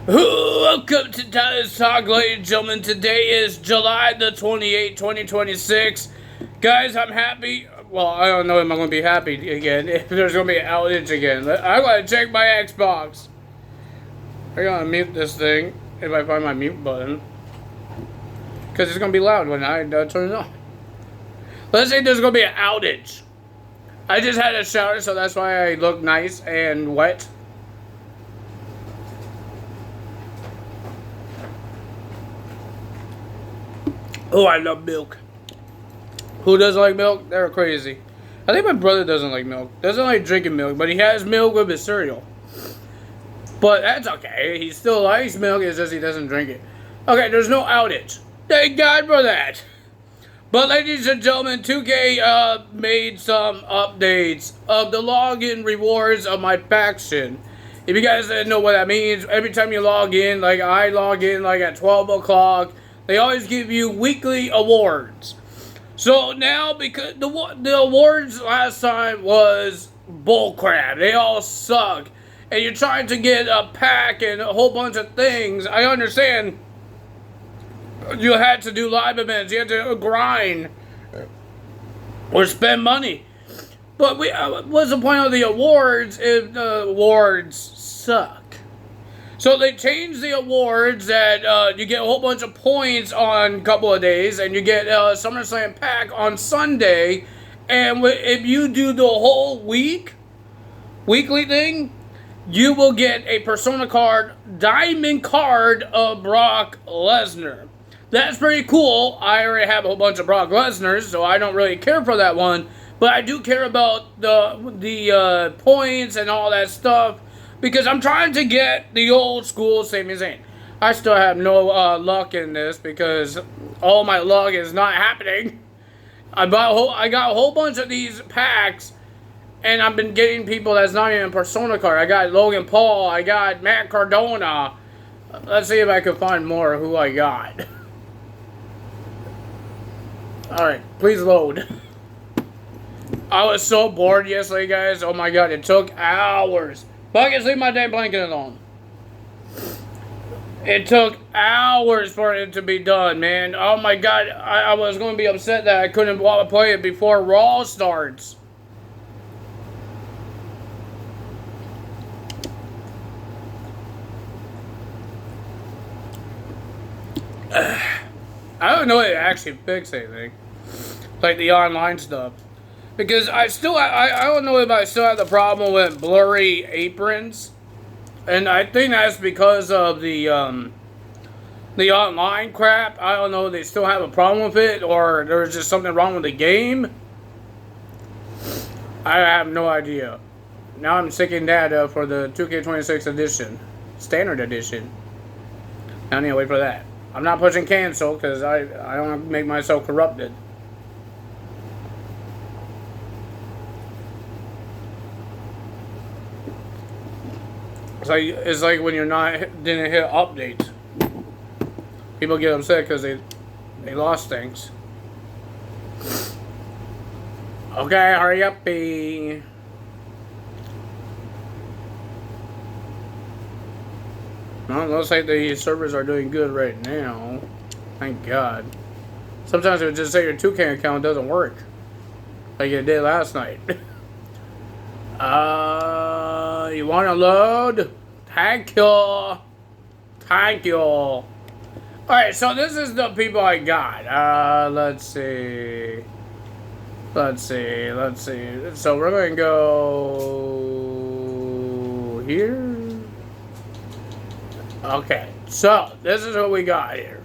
Welcome to Tyler's Talk, ladies and gentlemen. Today is July the 28th, 2026. Guys, I'm happy. Well, I don't know if I'm going to be happy again, if there's going to be an outage again. I'm going to check my Xbox. I'm going to mute this thing, if I find my mute button. Because it's going to be loud when I turn it on. Let's say there's going to be an outage. I just had a shower, so that's why I look nice and wet. Oh, I love milk. Who doesn't like milk? They're crazy. I think my brother doesn't like milk. Doesn't like drinking milk, but he has milk with his cereal. But that's okay. He still likes milk, it's just he doesn't drink it. Okay, there's no outage. Thank God for that. But ladies and gentlemen, 2K made some updates of the login rewards of my faction. If you guys didn't know what that means, every time you log in, like I log in like at 12 o'clock, they always give you weekly awards. So now, because the awards last time was bullcrap, they all suck, and you're trying to get a pack and a whole bunch of things. I understand you had to do live events, you had to grind or spend money, but what's the point of the awards if the awards suck? So they changed the awards that you get a whole bunch of points on a couple of days, and you get a SummerSlam pack on Sunday. And if you do the whole weekly thing, you will get a Persona card, Diamond card of Brock Lesnar. That's pretty cool. I already have a whole bunch of Brock Lesnars, so I don't really care for that one. But I do care about the points and all that stuff, because I'm trying to get the old school Sami Zayn. I still have no luck in this because all my luck is not happening. I got a whole bunch of these packs, and I've been getting people that's not even a Persona card. I got Logan Paul. I got Matt Cardona. Let's see if I can find more of who I got. Alright, please load. I was so bored yesterday, guys. Oh my god, it took hours. But I can sleep my day blanket alone. It took hours for it to be done, man. Oh my god, I was going to be upset that I couldn't play it before Raw starts. I don't know if it actually fixed anything. Like the online stuff. Because I don't know if I still have the problem with blurry aprons. And I think that's because of the online crap. I don't know if they still have a problem with it, or there's just something wrong with the game. I have no idea. Now I'm seeking data for the 2K26 edition. Standard edition. I need to wait for that. I'm not pushing cancel because I don't want to make myself corrupted. It's like when didn't hit update. People get upset because they lost things. Okay, hurry up, B. Well, it looks like the servers are doing good right now. Thank God. Sometimes it would just say your 2K account doesn't work, like it did last night. You want to load? Thank you. Thank you. Alright, so this is the people I got. Let's see. So we're going to go here. Okay, so this is what we got here.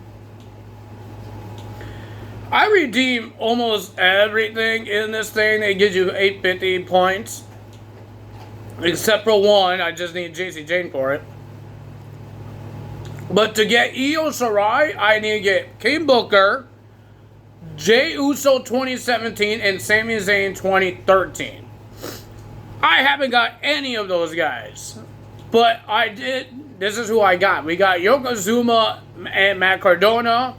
I redeem almost everything in this thing. They give you 850 points. Except for one, I just need JC Jane for it. But to get Io Shirai, I need to get King Booker, Jey Uso 2017, and Sami Zayn 2013. I haven't got any of those guys. But I did. This is who I got. We got Yokozuna and Matt Cardona.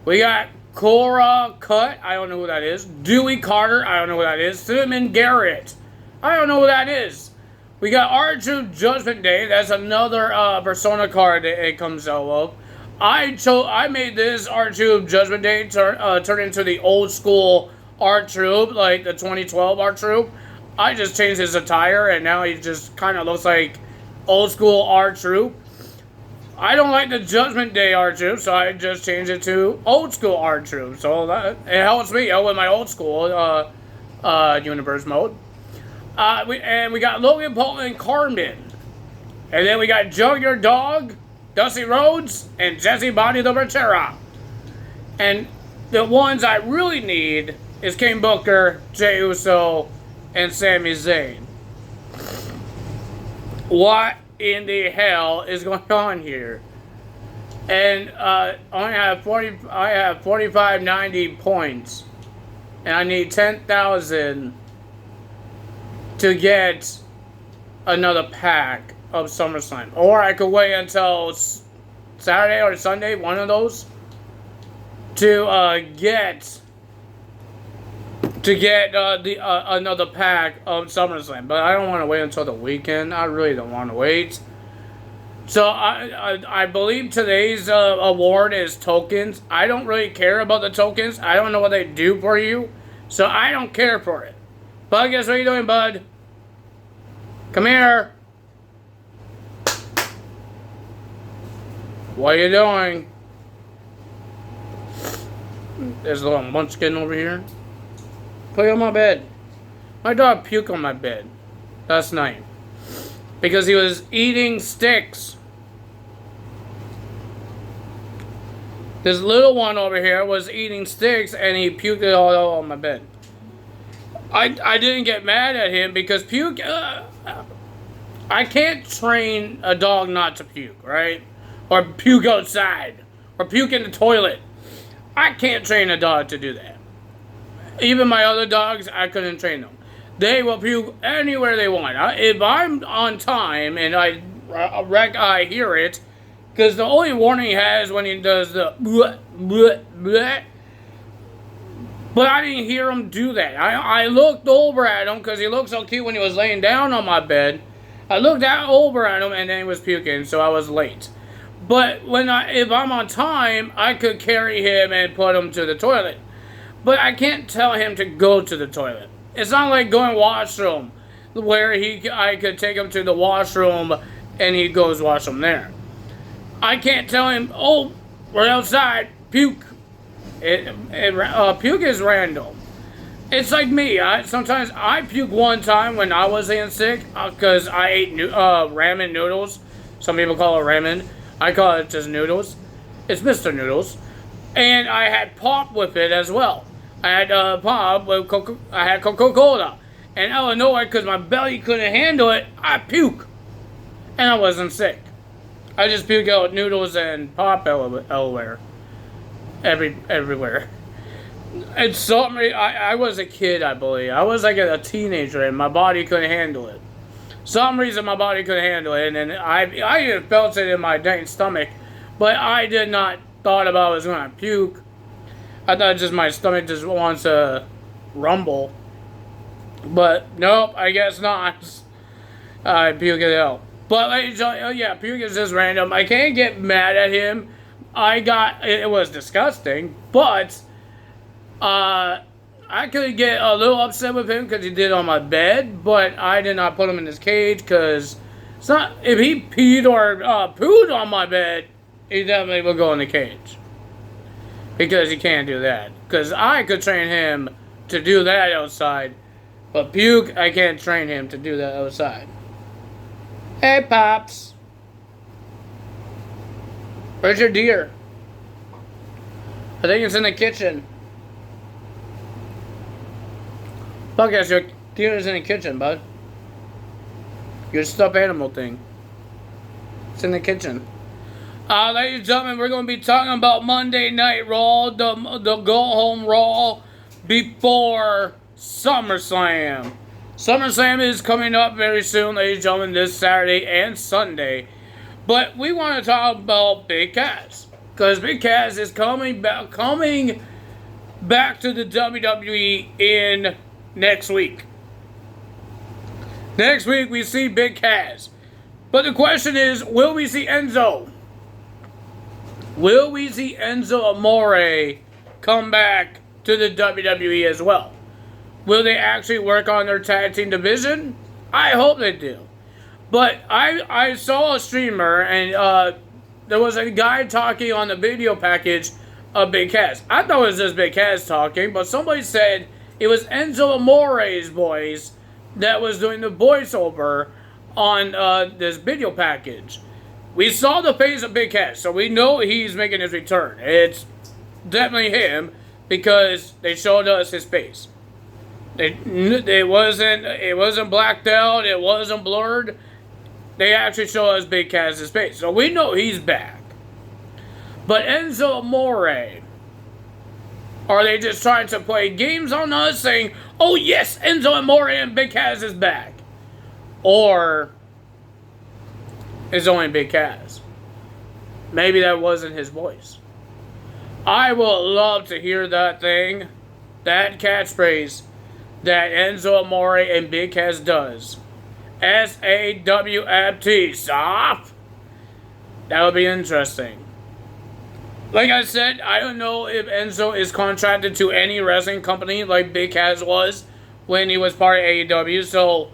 We got Cora Cut. I don't know who that is. Dewey Carter. I don't know who that is. Cinnamon Garrett. I don't know who that is. We got R-Truth Judgment Day. That's another Persona card that it comes out of. I made this R-Truth Judgment Day turn into the old school R-Truth, like the 2012 R-Truth. I just changed his attire, and now he just kind of looks like old school R-Truth. I don't like the Judgment Day R-Truth, so I just changed it to old school R-Truth. So it helps me out with my old school universe mode. We got Logan Paul and Carmen. And then we got Junkyard Dog, Dusty Rhodes, and Jesse Body the Ventura. And the ones I really need is King Booker, Jey Uso, and Sami Zayn. What in the hell is going on here? And I have 4590 points. And I need 10,000 to get another pack of SummerSlam. Or I could wait until Saturday or Sunday, one of those, to get another pack of SummerSlam. But I don't want to wait until the weekend. I really don't want to wait. So I believe today's award is tokens. I don't really care about the tokens. I don't know what they do for you. So I don't care for it. Bud, guess what are you doing, bud? Come here. What are you doing? There's a little munchkin over here. Put it on my bed. My dog puked on my bed last night because he was eating sticks. This little one over here was eating sticks and he puked it all on my bed. I didn't get mad at him because puke... I can't train a dog not to puke, right? Or puke outside. Or puke in the toilet. I can't train a dog to do that. Even my other dogs, I couldn't train them. They will puke anywhere they want. If I'm on time and I hear it, because the only warning he has when he does the bleh, bleh, bleh. But I didn't hear him do that. I looked over at him because he looked so cute when he was laying down on my bed. I looked over at him and then he was puking, so I was late. But if I'm on time, I could carry him and put him to the toilet. But I can't tell him to go to the toilet. It's not like going washroom, where I could take him to the washroom and he goes washroom there. I can't tell him, oh, we're outside, puke. Puke is random. It's like me. Sometimes I puke one time when I was in sick because I ate ramen noodles. Some people call it ramen. I call it just noodles. It's Mr. Noodles. And I had pop with it as well. I had pop with Coca-Cola. And out of nowhere, because my belly couldn't handle it, I puke. And I wasn't sick. I just puke out noodles and pop everywhere. Everywhere. It's something. I was a kid, I believe. I was like a teenager, and my body couldn't handle it. Some reason my body couldn't handle it, and then I even felt it in my dang stomach, but I did not thought about I was going to puke. I thought just my stomach just wants to rumble, but nope, I guess not. I puke it out. But yeah, puke is just random. I can't get mad at him. It was disgusting, but I could get a little upset with him because he did on my bed, but I did not put him in his cage because it's not. If he peed or pooed on my bed, he definitely will go in the cage because he can't do that. Because I could train him to do that outside, but puke, I can't train him to do that outside. Hey, Pops. Where's your deer? I think it's in the kitchen. Fuck yes, your deer is in the kitchen, bud. Your stuffed animal thing. It's in the kitchen. Ladies and gentlemen, we're going to be talking about Monday Night Raw, the go-home Raw before SummerSlam. SummerSlam is coming up very soon, ladies and gentlemen, this Saturday and Sunday. But we want to talk about Big Cass. Because Big Cass is coming back to the WWE in next week. Next week, we see Big Cass. But the question is, will we see Enzo? Will we see Enzo Amore come back to the WWE as well? Will they actually work on their tag team division? I hope they do. But I saw a streamer, and there was a guy talking on the video package of Big Cass. I thought it was just Big Cass talking, but somebody said it was Enzo Amore's voice that was doing the voiceover on this video package. We saw the face of Big Cass, so we know he's making his return. It's definitely him because they showed us his face. It wasn't blacked out. It wasn't blurred. They actually show us Big Cass's face, so we know he's back. But Enzo Amore, are they just trying to play games on us, saying, "Oh yes, Enzo Amore and Big Cass is back," or is only Big Cass? Maybe that wasn't his voice. I would love to hear that thing, that catchphrase that Enzo Amore and Big Cass does. SAWFT, stop. That would be interesting. Like I said, I don't know if Enzo is contracted to any wrestling company like Big Cass was when he was part of AEW, so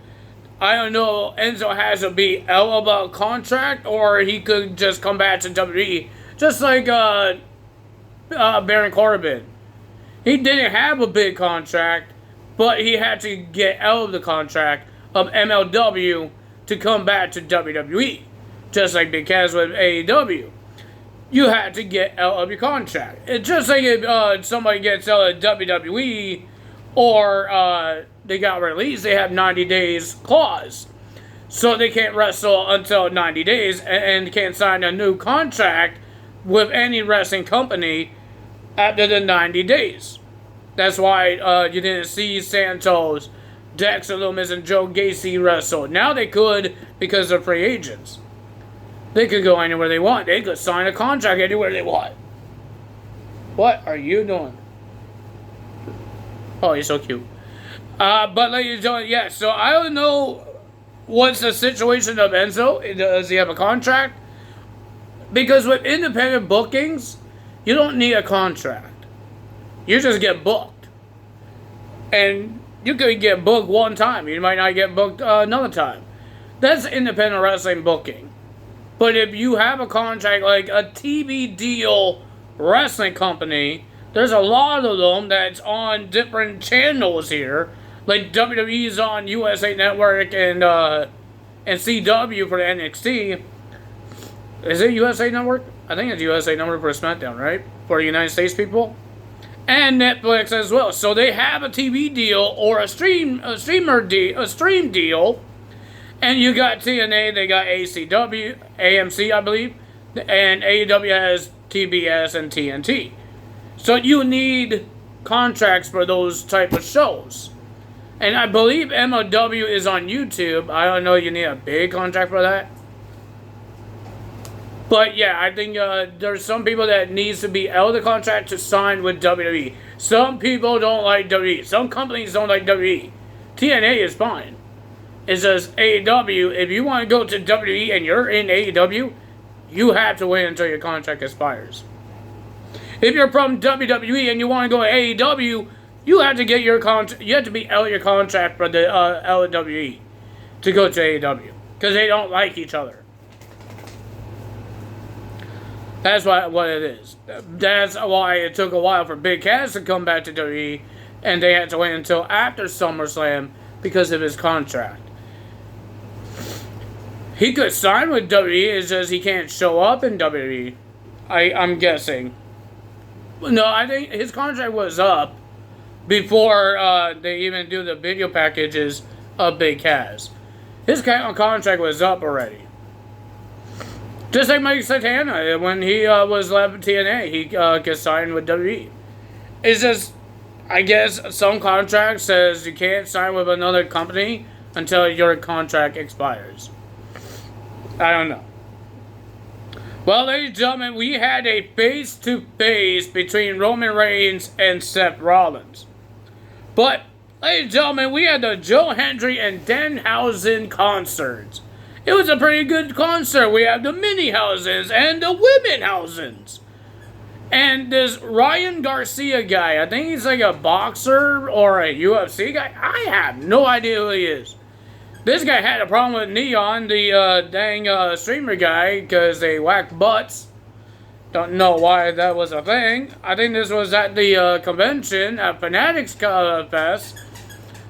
I don't know, Enzo has to be out of a contract, or he could just come back to WWE, just like Baron Corbin. He didn't have a big contract, but he had to get out of the contract of MLW to come back to WWE, just like Big Cass with AEW. You had to get out of your contract. It's just like if somebody gets out of WWE or they got released, they have 90 days clause. So they can't wrestle until 90 days and can't sign a new contract with any wrestling company after the 90 days. That's why you didn't see Santos, Dexter Lumis, and Joe Gacy wrestle. Now they could because they're free agents. They could go anywhere they want. They could sign a contract anywhere they want. What are you doing? Oh, you're so cute. But ladies and gentlemen, yeah, so I don't know what's the situation of Enzo. Does he have a contract? Because with independent bookings, you don't need a contract. You just get booked. And you could get booked one time. You might not get booked another time. That's independent wrestling booking. But if you have a contract like a TV deal wrestling company, there's a lot of them that's on different channels here. Like WWE's on USA Network and CW for the NXT. Is it USA Network? I think it's USA Network for SmackDown, right? For the United States people. And Netflix as well. So they have a TV deal or a stream deal. And you got TNA, they got ACW, AMC, I believe. And AEW has TBS and TNT. So you need contracts for those type of shows. And I believe MLW is on YouTube. I don't know, you need a big contract for that. But yeah, I think there's some people that needs to be out of the contract to sign with WWE. Some people don't like WWE. Some companies don't like WWE. TNA is fine. It's just AEW. If you want to go to WWE and you're in AEW, you have to wait until your contract expires. If you're from WWE and you want to go to AEW, you have to get your contract. You have to be out of your contract for the WWE to go to AEW because they don't like each other. That's what it is. That's why it took a while for Big Cass to come back to WWE, and they had to wait until after SummerSlam because of his contract. He could sign with WWE, it's just he can't show up in WWE. I'm guessing. No, I think his contract was up before they even do the video packages of Big Cass. His contract was up already. Just like Mike Santana, when he was left TNA, he gets signed with WWE. It's just, I guess some contract says you can't sign with another company until your contract expires. I don't know. Well, ladies and gentlemen, we had a face-to-face between Roman Reigns and Seth Rollins. But ladies and gentlemen, we had the Joe Hendry and Danhausen concerts. It was a pretty good concert. We have the mini Housens and the women Housens. And this Ryan Garcia guy, I think he's like a boxer or a UFC guy. I have no idea who he is. This guy had a problem with Neon, the streamer guy, because they whacked butts. Don't know why that was a thing. I think this was at the convention at Fanatics Fest.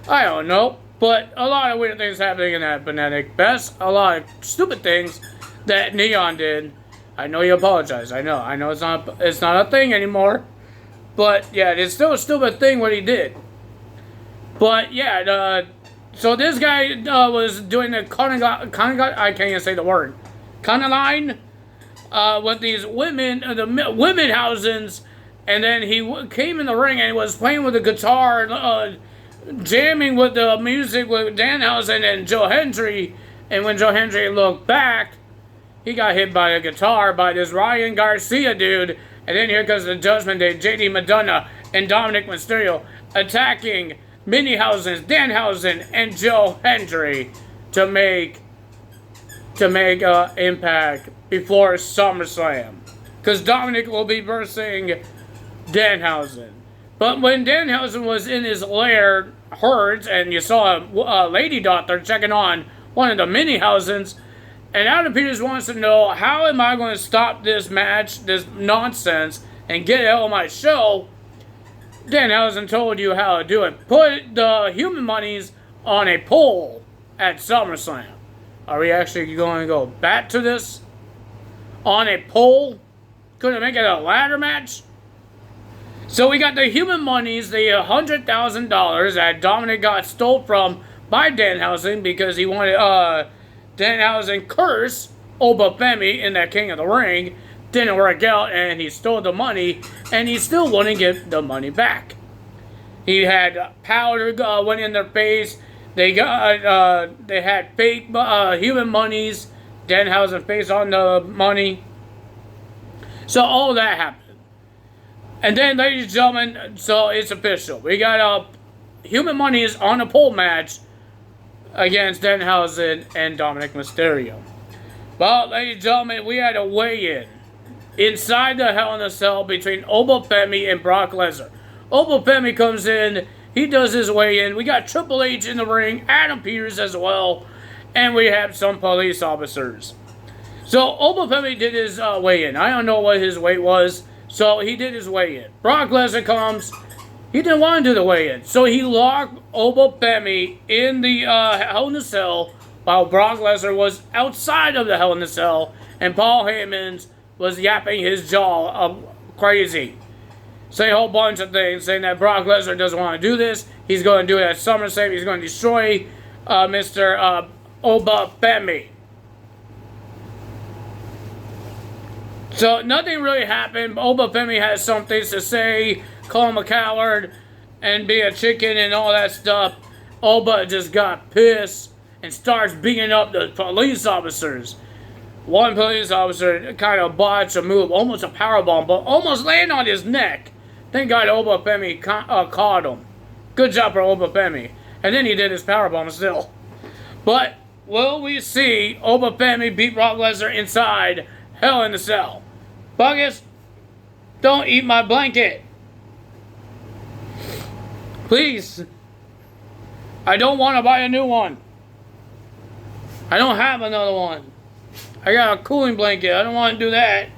I don't know. But a lot of weird things happening in that Fanatic Fest. A lot of stupid things that Neon did. I know you apologize. I know it's not a thing anymore. But yeah, it's still a stupid thing what he did. But yeah, so this guy was doing the I can't even say the word. Line with these women, the women Housens, and then he came in the ring and he was playing with the guitar, jamming with the music with Danhausen and Joe Hendry. And when Joe Hendry looked back, he got hit by a guitar by this Ryan Garcia dude. And then here comes the Judgment Day, JD Madonna and Dominic Mysterio attacking Mini Housens, Danhausen, and Joe Hendry to make Impact before SummerSlam. Because Dominic will be versing Danhausen. But when Danhausen was in his lair, herds, and you saw a lady doctor checking on one of the Mini Housens, and Adam Peters wants to know, how am I going to stop this match, this nonsense, and get it out of my show? Danhausen told you how to do it. Put the human monies on a pole at SummerSlam. Are we actually going to go back to this? On a pole? Couldn't make it a ladder match? So we got the human monies, the $100,000 that Dominic got stole from by Danhausen because he wanted Danhausen curse Obafemi in that King of the Ring. Didn't work out, and he stole the money, and he still wouldn't get the money back. He had powder went in their face. They had fake human monies. Danhausen face on the money. So all that happened. And then, ladies and gentlemen, so it's official. We got human monies on a pole match against Danhausen and Dominic Mysterio. Well, ladies and gentlemen, we had a weigh-in inside the Hell in a Cell between Obafemi and Brock Lesnar. Obafemi comes in, he does his weigh-in. We got Triple H in the ring, Adam Peters as well, and we have some police officers. So Obafemi did his weigh-in. I don't know what his weight was, so he did his weigh-in. Brock Lesnar comes. He didn't want to do the weigh-in, so he locked Obafemi in the Hell in a Cell while Brock Lesnar was outside of the Hell in a Cell, and Paul Heyman was yapping his jaw up crazy. Saying a whole bunch of things, saying that Brock Lesnar doesn't want to do this. He's going to do it at SummerSlam. He's going to destroy Mr. Obafemi. So nothing really happened. Obafemi has some things to say, call him a coward, and be a chicken and all that stuff. Oba just got pissed and starts beating up the police officers. One police officer kind of botched a move, almost a powerbomb, but almost landed on his neck. Thank God Obafemi caught him. Good job for Obafemi. And then he did his powerbomb still. But will we see Obafemi beat Brock Lesnar inside Hell in a Cell? Buggers, don't eat my blanket. Please. I don't want to buy a new one. I don't have another one. I got a cooling blanket. I don't want to do that.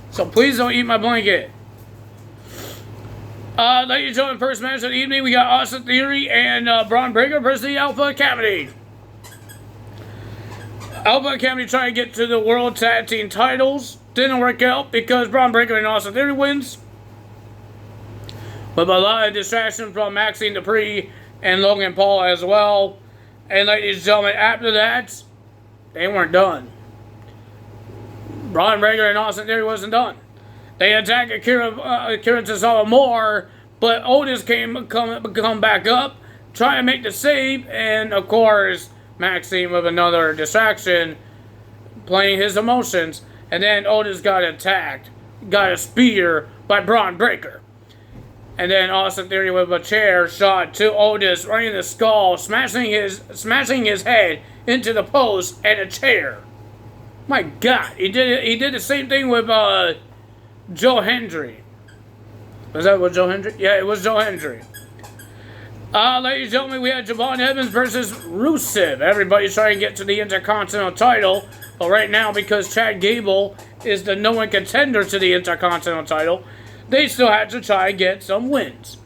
So please don't eat my blanket. Ladies and gentlemen, first match of the evening, we got Austin Theory and Braun Breaker versus the Alpha Academy. Alpha Academy trying to get to the World Tag Team titles. Didn't work out because Braun Breaker and Austin Theory wins. With a lot of distraction from Maxine Dupree and Logan Paul as well. And ladies and gentlemen, after that, they weren't done. Braun Breaker and Austin Theory wasn't done. They attacked Akira Tozawa more, but Otis come back up, trying to make the save, and of course, Maxine with another distraction, playing his emotions, and then Otis got attacked, got a spear by Braun Breaker. And then Austin Theory with a chair shot to Otis right in the skull, smashing his head into the post and a chair. My God, he did the same thing with Joe Hendry. Was that with Joe Hendry? Yeah, it was Joe Hendry. Ladies and gentlemen, we had Javon Evans versus Rusev. Everybody's trying to get to the Intercontinental title. But right now, because Chad Gable is the no one contender to the Intercontinental title, they still had to try and get some wins.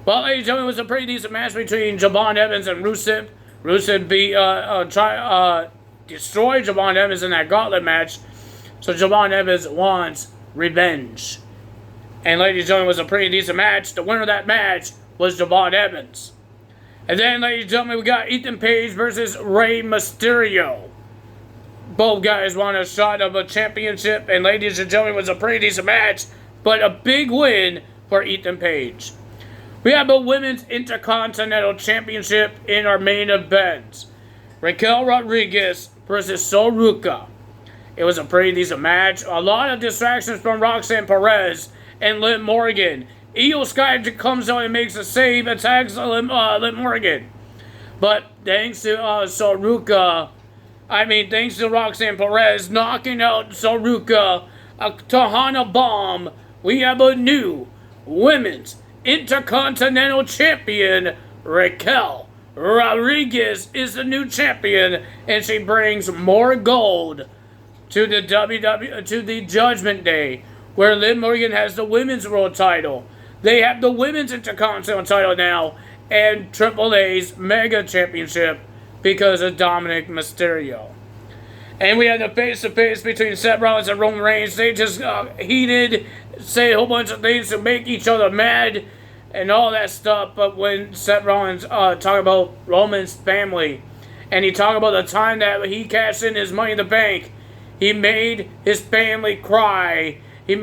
Well, ladies and gentlemen, it was a pretty decent match between Javon Evans and Rusev. Rusev destroyed Javon Evans in that gauntlet match. So Javon Evans wants revenge. And ladies and gentlemen, it was a pretty decent match. The winner of that match was Javon Evans. And then, ladies and gentlemen, we got Ethan Page versus Rey Mysterio. Both guys won a shot of a championship. And ladies and gentlemen, it was a pretty decent match. But a big win for Ethan Page. We have a Women's Intercontinental Championship in our main event. Raquel Rodriguez versus Sol Ruca. It was a pretty decent match. A lot of distractions from Roxanne Perez and Liv Morgan. Io Sky comes out and makes a save, attacks Liv Morgan. But thanks to Sol Ruca, thanks to Roxanne Perez knocking out Sol Ruca, a Tejana bomb, we have a new Women's Intercontinental Champion. Raquel Rodriguez is the new champion, and she brings more gold to the Judgment Day, where Liv Morgan has the Women's World Title. They have the Women's Intercontinental title now, and Triple A's Mega Championship because of Dominic Mysterio. And we had the face-to-face between Seth Rollins and Roman Reigns. They just heated, say a whole bunch of things to make each other mad and all that stuff. But when Seth Rollins talked about Roman's family, and he talked about the time that he cashed in his Money in the Bank, he made his family cry. He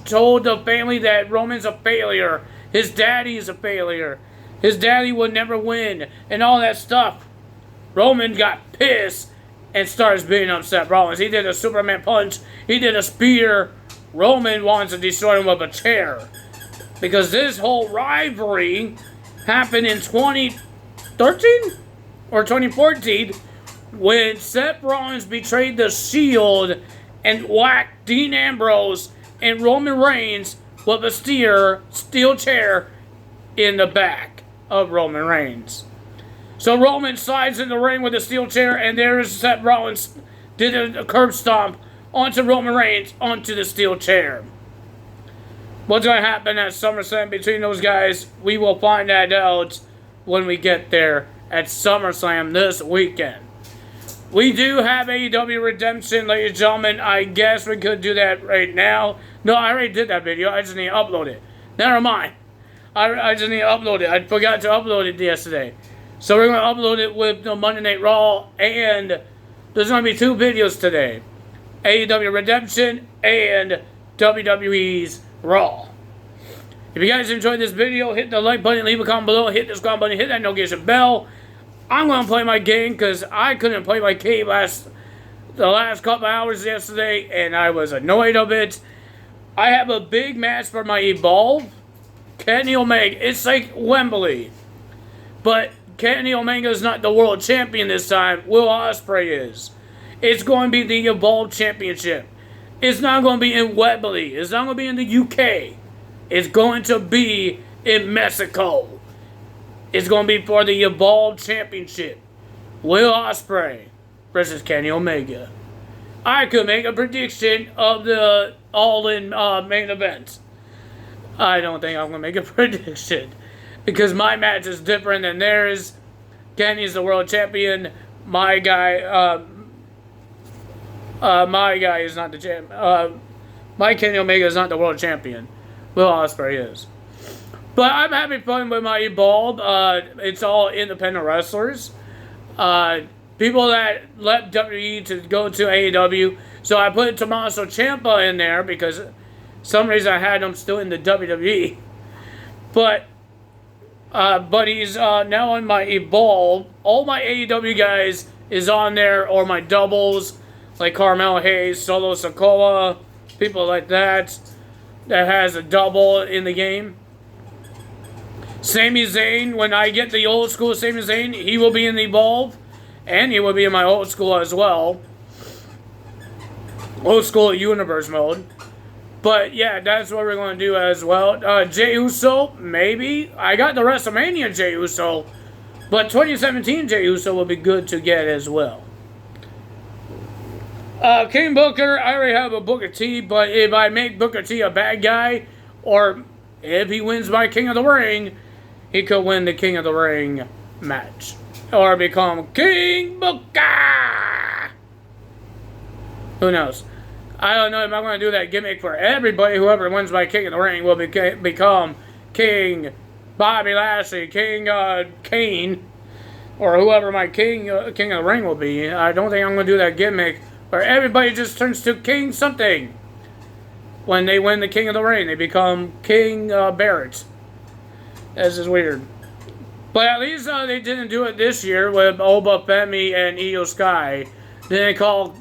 told the family that Roman's a failure. His daddy is a failure. His daddy would never win. And all that stuff. Roman got pissed and starts beating up Seth Rollins. He did a Superman punch. He did a spear. Roman wants to destroy him with a chair. Because this whole rivalry happened in 2013 or 2014 when Seth Rollins betrayed the Shield and whacked Dean Ambrose and Roman Reigns with a steel chair in the back of Roman Reigns. So Roman slides in the ring with a steel chair, and there's Seth Rollins did a curb stomp onto Roman Reigns onto the steel chair. What's going to happen at SummerSlam between those guys? We will find that out when we get there at SummerSlam this weekend. We do have AEW Redemption, ladies and gentlemen. I guess we could do that right now. No, I already did that video. I just need to upload it. Never mind. I just need to upload it. I forgot to upload it yesterday. So we're going to upload it with the Monday Night Raw, and there's going to be two videos today. AEW Redemption and WWE's Raw. If you guys enjoyed this video, hit the like button, leave a comment below, hit the subscribe button, hit that notification bell. I'm going to play my game because I couldn't play my game the last couple hours yesterday, and I was annoyed of it. I have a big match for my Evolve. Kenny Omega. It's like Wembley. But Kenny Omega is not the world champion this time. Will Ospreay is. It's going to be the Evolve Championship. It's not going to be in Wembley. It's not going to be in the UK. It's going to be in Mexico. It's going to be for the Evolve Championship. Will Ospreay versus Kenny Omega. I could make a prediction of the All-In main event. I don't think I'm going to make a prediction. Because my match is different than theirs. Kenny's the world champion. My guy is not the champ. My Kenny Omega is not the world champion. Will Ospreay is. But I'm having fun with my Evolve. It's all independent wrestlers. People that left WWE to go to AEW. So I put Tommaso Ciampa in there because some reason I had him still in the WWE. But he's now on my Evolve. All my AEW guys is on there, or my doubles, like Carmelo Hayes, Solo Sikoa, people like that has a double in the game. Sami Zayn, when I get the old school Sami Zayn, he will be in the Evolve. And he will be in my old school as well. Old school universe mode. But yeah, that's what we're going to do as well. Jey Uso, maybe. I got the WrestleMania Jey Uso. But 2017 Jey Uso will be good to get as well. King Booker, I already have a Booker T. But if I make Booker T a bad guy, or if he wins by King of the Ring, he could win the King of the Ring match. Or become King Booker. Who knows? I don't know if I'm going to do that gimmick for everybody. Whoever wins by King of the Ring will become King Bobby Lashley, King Kane, or whoever my King of the Ring will be. I don't think I'm going to do that gimmick where everybody just turns to King something. When they win the King of the Ring, they become King Barrett. This is weird. But at least they didn't do it this year with Obafemi and Io Sky. They didn't call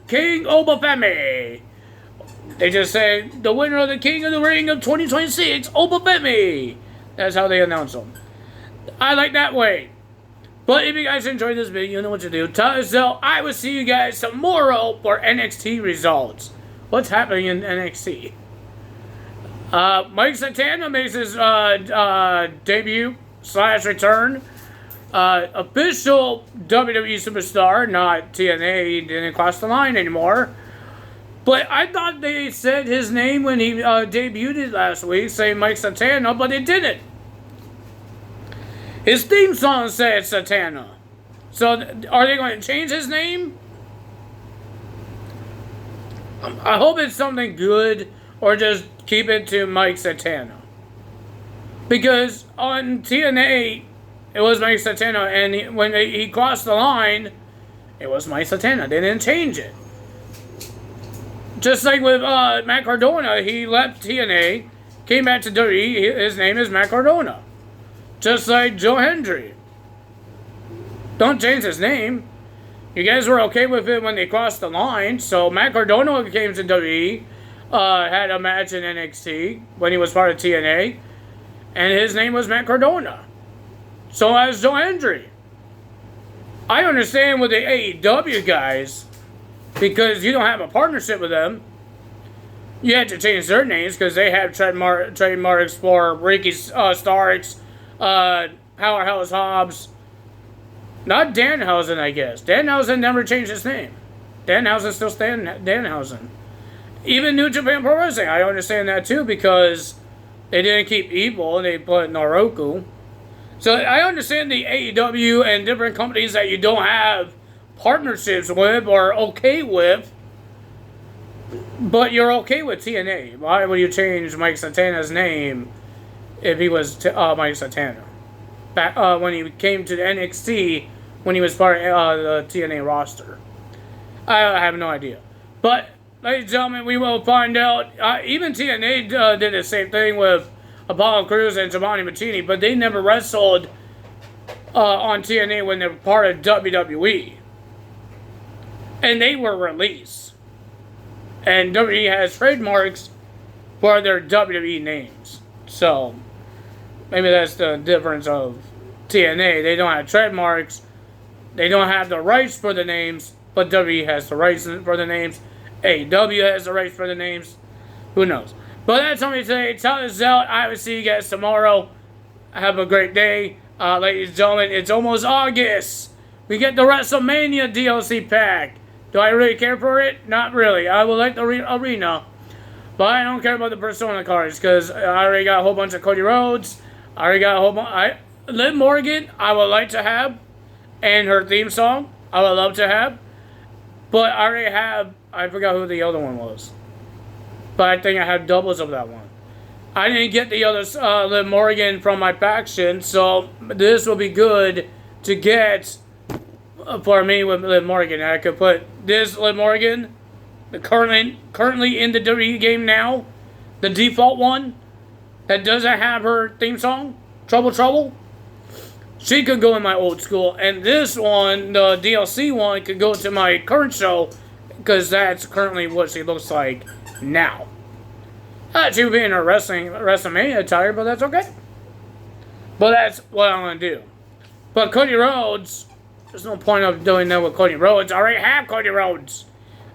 King Obafemi. They just say, the winner of the King of the Ring of 2026, Obafemi. That's how they announce them. I like that way. But if you guys enjoyed this video, you know what to do. So I will see you guys tomorrow for NXT results. What's happening in NXT? Mike Santana makes his debut / return. Official WWE superstar, not TNA. He didn't cross the line anymore. But I thought they said his name when he debuted last week, saying Mike Santana, but they didn't. His theme song said Santana. So are they going to change his name? I hope it's something good, or just keep it to Mike Santana. Because on TNA, it was Mike Santana, and when he crossed the line, it was Mike Santana. They didn't change it. Just like with Matt Cardona, he left TNA, came back to WWE, his name is Matt Cardona. Just like Joe Hendry. Don't change his name. You guys were okay with it when they crossed the line, so Matt Cardona came to WWE, had a match in NXT when he was part of TNA, and his name was Matt Cardona. So as Joe Hendry. I understand with the AEW guys, because you don't have a partnership with them, you had to change their names because they have trademarks for Ricky Starks, Powerhouse Hobbs. Not Danhausen, I guess. Danhausen never changed his name. Danhausen still Danhausen. Even New Japan Pro Wrestling, I understand that too, because they didn't keep Evil and they put Naroku. So I understand the AEW and different companies that you don't have partnerships with or okay with, but you're okay with TNA. Why would you change Mike Santana's name if he was Mike Santana? Back when he came to the NXT, when he was part of the TNA roster. I have no idea. But, ladies and gentlemen, we will find out. Even TNA did the same thing with Apollo Crews and Giovanni Mancini, but they never wrestled on TNA when they were part of WWE. And they were released. And WWE has trademarks for their WWE names. So, maybe that's the difference of TNA. They don't have trademarks. They don't have the rights for the names. But WWE has the rights for the names. AEW has the rights for the names. Who knows? But that's all me today. Tell us out. I will see you guys tomorrow. Have a great day. Ladies and gentlemen, it's almost August. We get the WrestleMania DLC pack. Do I really care for it? Not really. I would like the arena. But I don't care about the Persona cards because I already got a whole bunch of Cody Rhodes. I already got a whole bunch. Liv Morgan, I would like to have. And her theme song, I would love to have. But I already have, I forgot who the other one was. But I think I have doubles of that one. I didn't get the other Liv Morgan from my faction, so this will be good to get for me with Liv Morgan. I could put this Liv Morgan, the currently in the WWE game now, the default one that doesn't have her theme song, Trouble Trouble. She could go in my old school, and this one, the DLC one, could go to my current show because that's currently what she looks like now. She would be in her WrestleMania attire, but that's okay. But that's what I'm going to do. But Cody Rhodes, there's no point of doing that with Cody Rhodes. I already have Cody Rhodes.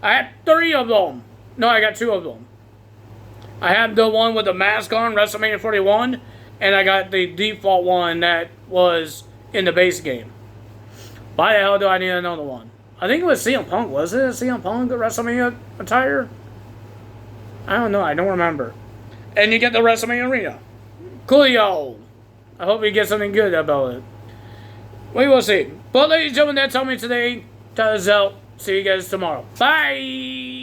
I have 3 of them. No, I got 2 of them. I have the one with the mask on, WrestleMania 41, and I got the default one that was in the base game. Why the hell do I need another one? I think it was CM Punk. Was it a CM Punk WrestleMania attire? I don't know. I don't remember. And you get the WrestleMania arena. Coolio. I hope you get something good about it. We will see. But ladies and gentlemen, that's all me today. Tell us out. See you guys tomorrow. Bye.